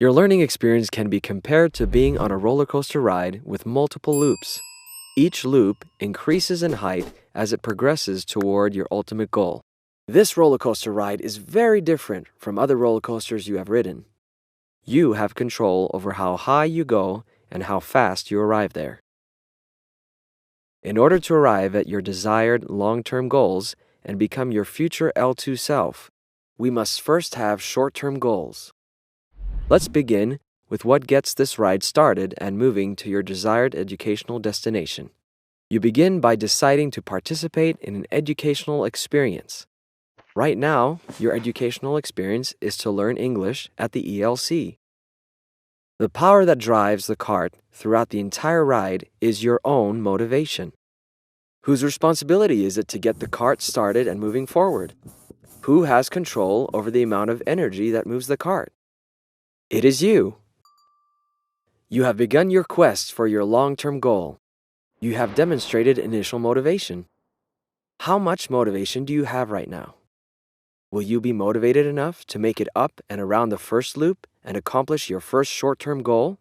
Your learning experience can be compared to being on a roller coaster ride with multiple loops. Each loop increases in height as it progresses toward your ultimate goal. This roller coaster ride is very different from other roller coasters you have ridden. You have control over how high you go and how fast you arrive there. In order to arrive at your desired long-term goals and become your future L2 self, we must first have short-term goals. Let's begin with what gets this ride started and moving to your desired educational destination. You begin by deciding to participate in an educational experience. Right now, your educational experience is to learn English at the ELC. The power that drives the cart throughout the entire ride is your own motivation. Whose responsibility is it to get the cart started and moving forward? Who has control over the amount of energy that moves the cart? It is you. You have begun your quest for your long-term goal. You have demonstrated initial motivation. How much motivation do you have right now? Will you be motivated enough to make it up and around the first loop and accomplish your first short-term goal?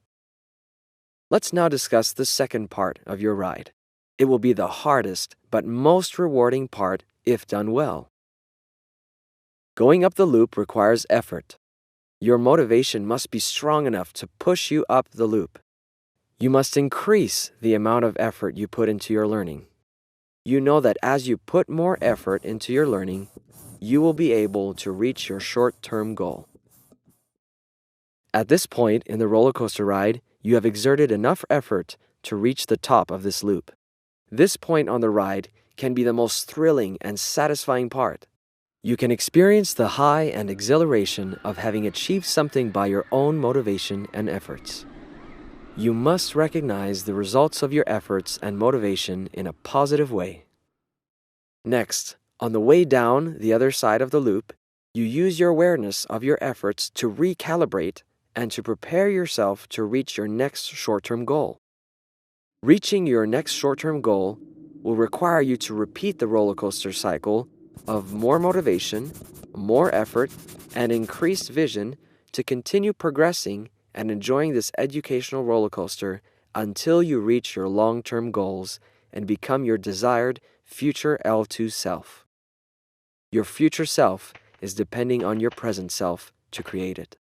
Let's now discuss the second part of your ride. It will be the hardest but most rewarding part if done well. Going up the loop requires effort. Your motivation must be strong enough to push you up the loop. You must increase the amount of effort you put into your learning. You know that as you put more effort into your learning, you will be able to reach your short-term goal. At this point in the roller coaster ride, you have exerted enough effort to reach the top of this loop. This point on the ride can be the most thrilling and satisfying part. You can experience the high and exhilaration of having achieved something by your own motivation and efforts. You must recognize the results of your efforts and motivation in a positive way. Next, on the way down the other side of the loop, you use your awareness of your efforts to recalibrate and to prepare yourself to reach your next short-term goal. Reaching your next short-term goal will require you to repeat the roller coaster cycle of more motivation, more effort, and increased vision to continue progressing and enjoying this educational roller coaster until you reach your long-term goals and become your desired future L2 self. Your future self is depending on your present self to create it.